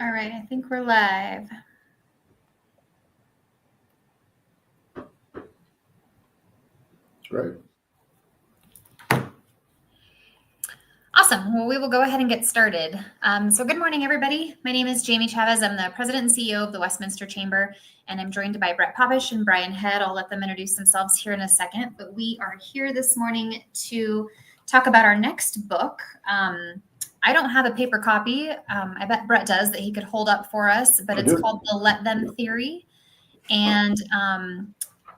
All right, I think we're live. Great. Awesome. Well, we will go ahead and get started. So good morning, everybody. My name is Jamie Chavez. I'm the president and CEO of the Westminster Chamber, and I'm joined by Brett Popish and Bryan Head. I'll let them introduce themselves here in a second, but we are here this morning to talk about our next book. I don't have a paper copy. I bet Brett does that he could hold up for us, but it's called The Let Them Theory. And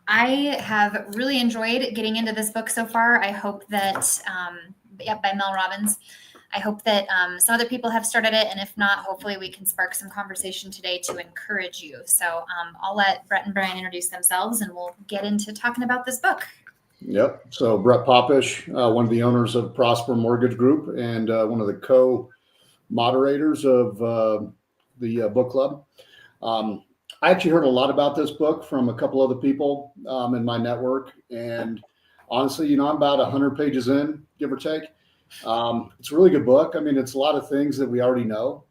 I have really enjoyed getting into this book so far. I hope that, by Mel Robbins. I hope that some other people have started it. And if not, hopefully we can spark some conversation today to encourage you. So I'll let Brett and Bryan introduce themselves and we'll get into talking about this book. Yep. So Brett Popish, one of the owners of Prosper Mortgage Group and one of the co-moderators of the book club. I actually heard a lot about this book from a couple other people in my network. And honestly, I'm about 100 pages in, give or take. It's a really good book. I mean, it's a lot of things that we already know.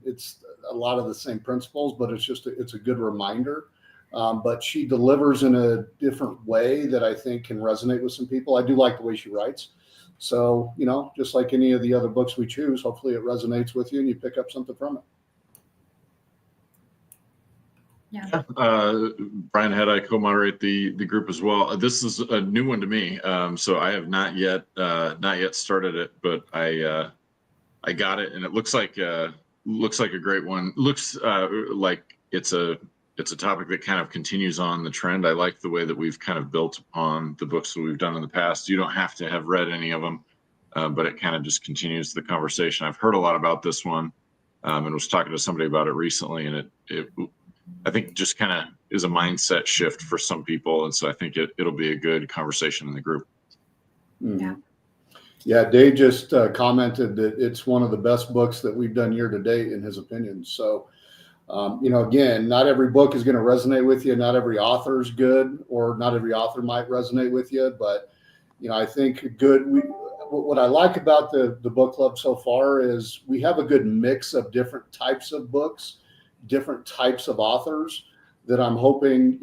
It's a lot of the same principles, but it's a good reminder. But she delivers in a different way that I think can resonate with some people. I do like the way she writes. So, just like any of the other books we choose, hopefully it resonates with you and you pick up something from it. Yeah. Bryan Head, I co-moderate the group as well. This is a new one to me, so I have not yet started it, but I got it, and it looks like a great one. Looks like it's a topic that kind of continues on the trend. I like the way that we've kind of built upon the books that we've done in the past. You don't have to have read any of them, but it kind of just continues the conversation. I've heard a lot about this one, and was talking to somebody about it recently, and it I think just kind of is a mindset shift for some people. And so I think it'll be a good conversation in the group. Yeah. Yeah. Dave just commented that it's one of the best books that we've done year to date in his opinion. So, again, not every book is going to resonate with you. Not every author is good, or not every author might resonate with you. But, I think what I like about the book club so far is we have a good mix of different types of books, different types of authors that I'm hoping,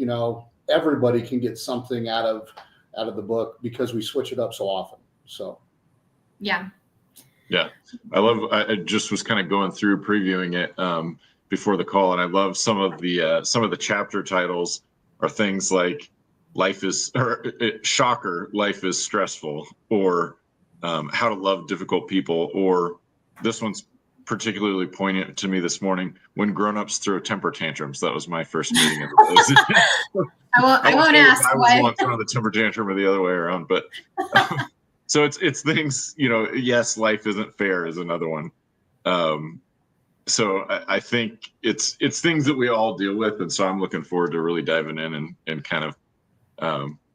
everybody can get something out of the book because we switch it up so often. So. Yeah. Yeah. I just was kind of going through previewing it before the call. And I love some of the chapter titles are things like shocker, life is stressful, or how to love difficult people, or this one's particularly poignant to me this morning, when grown-ups throw temper tantrums. That was my first meeting at the place. I won't ask. I was the one throwing the temper tantrum or the other way around, but so it's things, yes, life isn't fair is another one. So I think it's things that we all deal with, and so I'm looking forward to really diving in and kind of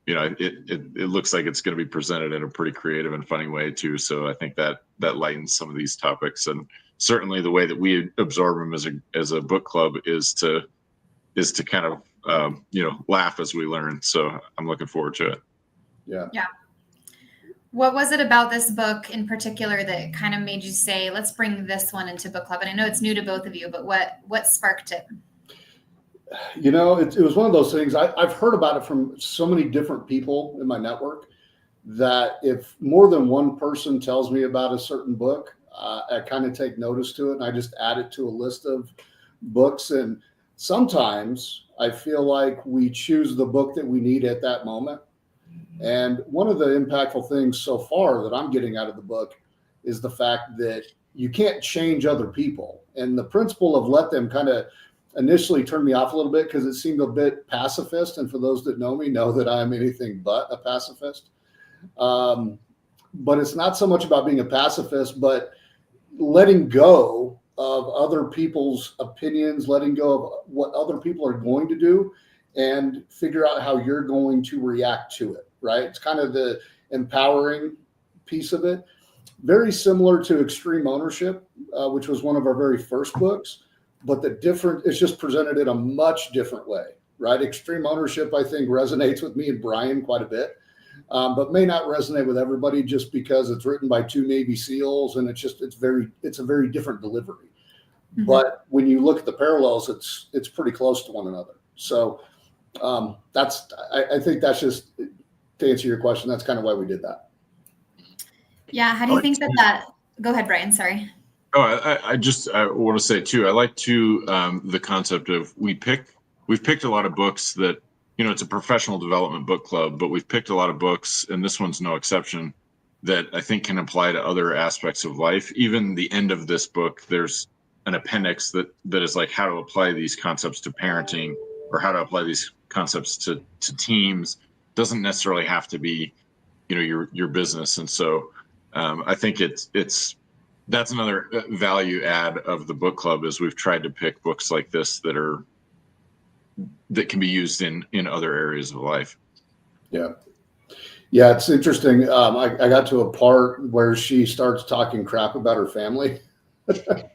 it looks like it's going to be presented in a pretty creative and funny way too. So I think that lightens some of these topics, and certainly the way that we absorb them as a book club is to kind of laugh as we learn. So I'm looking forward to it. Yeah. Yeah. What was it about this book in particular that kind of made you say, let's bring this one into book club? And I know it's new to both of you, but what sparked it? It was one of those things. I've heard about it from so many different people in my network that if more than one person tells me about a certain book, I kind of take notice to it, and I just add it to a list of books. And sometimes I feel like we choose the book that we need at that moment. And one of the impactful things so far that I'm getting out of the book is the fact that you can't change other people. And the principle of let them kind of initially turned me off a little bit because it seemed a bit pacifist. And for those that know me, know that I'm anything but a pacifist. But it's not so much about being a pacifist, but letting go of other people's opinions, letting go of what other people are going to do, and figure out how you're going to react to it, right? It's kind of the empowering piece of it. Very similar to Extreme Ownership, which was one of our very first books, but it's just presented in a much different way, right? Extreme Ownership, I think, resonates with me and Bryan quite a bit, but may not resonate with everybody just because it's written by two Navy SEALs, and it's a very different delivery. but when you look at the parallels, it's pretty close to one another. So I think that's just, to answer your question, that's kind of why we did that. Yeah. How do you think that go ahead, Bryan, sorry. Oh, I want to say too, I like too, the concept of we've picked a lot of books that, it's a professional development book club, but we've picked a lot of books, and this one's no exception, that I think can apply to other aspects of life. Even the end of this book, there's an appendix that is like how to apply these concepts to parenting, or how to apply these concepts to teams. Doesn't necessarily have to be, your business. And so I think that's another value add of the book club, is we've tried to pick books like this that can be used in other areas of life. Yeah. Yeah, it's interesting. I got to a part where she starts talking crap about her family. I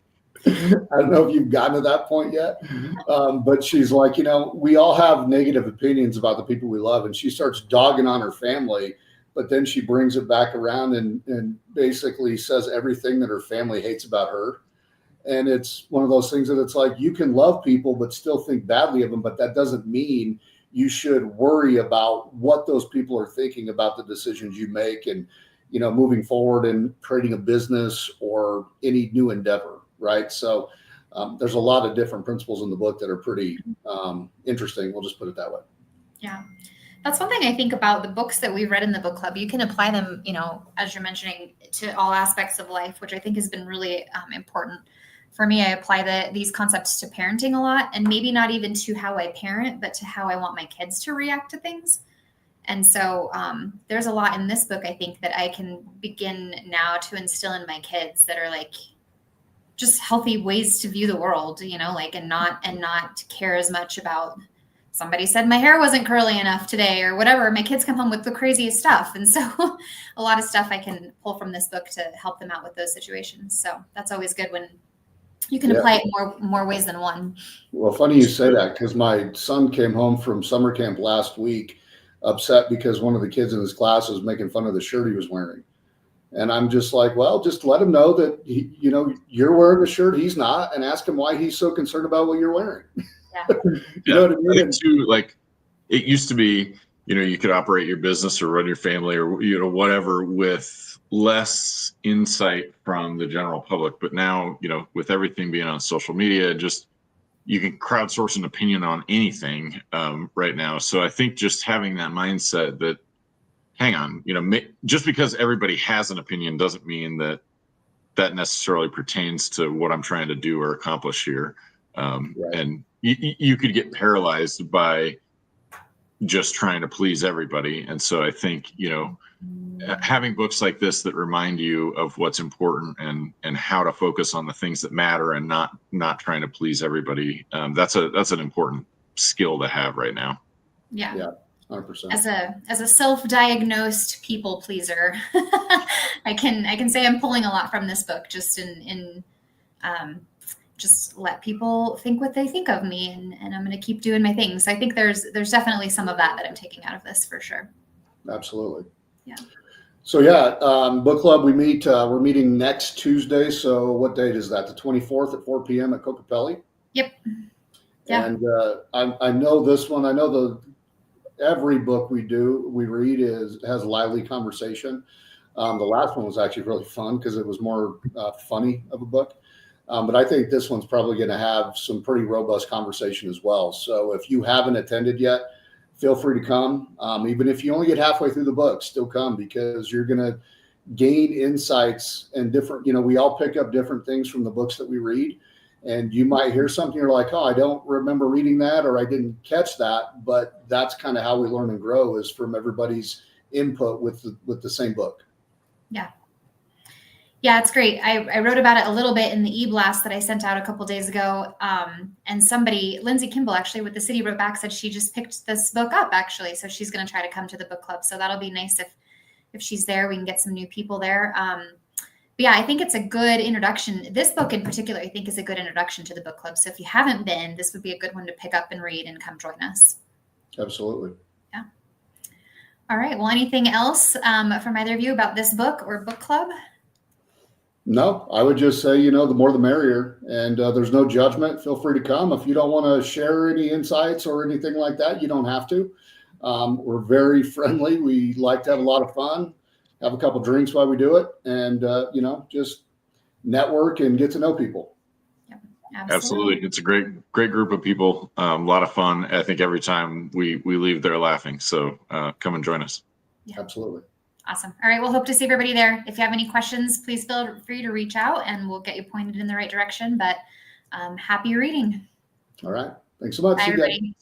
don't know if you've gotten to that point yet, but she's like, we all have negative opinions about the people we love, and she starts dogging on her family, but then she brings it back around and basically says everything that her family hates about her. And it's one of those things that it's like, you can love people but still think badly of them, but that doesn't mean you should worry about what those people are thinking about the decisions you make and, moving forward and creating a business or any new endeavor. Right. So there's a lot of different principles in the book that are pretty interesting. We'll just put it that way. Yeah. That's one thing I think about the books that we've read in the book club. You can apply them, as you're mentioning, to all aspects of life, which I think has been really important. For me, I apply these concepts to parenting a lot, and maybe not even to how I parent, but to how I want my kids to react to things. And so there's a lot in this book, I think, that I can begin now to instill in my kids that are like just healthy ways to view the world, and not care as much about somebody said my hair wasn't curly enough today or whatever. My kids come home with the craziest stuff. And so a lot of stuff I can pull from this book to help them out with those situations. So that's always good when you can apply it more ways than one. Well, funny you say that, because my son came home from summer camp last week upset because one of the kids in his class was making fun of the shirt he was wearing. And I'm just like, well, just let him know that, you're wearing a shirt he's not, and ask him why he's so concerned about what you're wearing. Yeah. You know what I mean? I think too, like, it used to be, you could operate your business or run your family or, whatever with less insight from the general public. But now, with everything being on social media, just, you can crowdsource an opinion on anything right now. So I think just having that mindset that, hang on, just because everybody has an opinion doesn't mean that necessarily pertains to what I'm trying to do or accomplish here. Right. And you could get paralyzed by just trying to please everybody. And so I think, having books like this that remind you of what's important and how to focus on the things that matter and not trying to please everybody. That's an important skill to have right now. Yeah. Yeah. 100%. As a self-diagnosed people pleaser, I can say I'm pulling a lot from this book, just in just let people think what they think of me, and I'm going to keep doing my things. I think there's definitely some of that I'm taking out of this for sure. Absolutely. Yeah. So book club, we're meeting next Tuesday. So what date is that? The 24th at 4 p.m. at Cocopelli? Yep. Yeah. And I know this one. I know every book we read has a lively conversation. The last one was actually really fun because it was more funny of a book. But I think this one's probably going to have some pretty robust conversation as well. So if you haven't attended yet, feel free to come. Even if you only get halfway through the book, still come, because you're going to gain insights and different, we all pick up different things from the books that we read. And you might hear something, you're like, oh, I don't remember reading that, or I didn't catch that. But that's kind of how we learn and grow, is from everybody's input with the same book. Yeah. Yeah, it's great. I wrote about it a little bit in the e-blast that I sent out a couple days ago. And somebody, Lindsay Kimball, actually, with the city, wrote back, said she just picked this book up, actually. So she's going to try to come to the book club. So that'll be nice if she's there. We can get some new people there. But yeah, I think it's a good introduction. This book in particular, I think, is a good introduction to the book club. So if you haven't been, this would be a good one to pick up and read and come join us. Absolutely. Yeah. All right. Well, anything else from either of you about this book or book club? No, I would just say, the more the merrier, and there's no judgment. Feel free to come. If you don't want to share any insights or anything like that, you don't have to. We're very friendly. We like to have a lot of fun, have a couple drinks while we do it, and, just network and get to know people. Yep, Absolutely. It's a great group of people. A lot of fun. I think every time we leave there laughing. So come and join us. Yeah. Absolutely. Awesome. All right. We'll hope to see everybody there. If you have any questions, please feel free to reach out and we'll get you pointed in the right direction. But happy reading. All right. Thanks so much. Bye, everybody.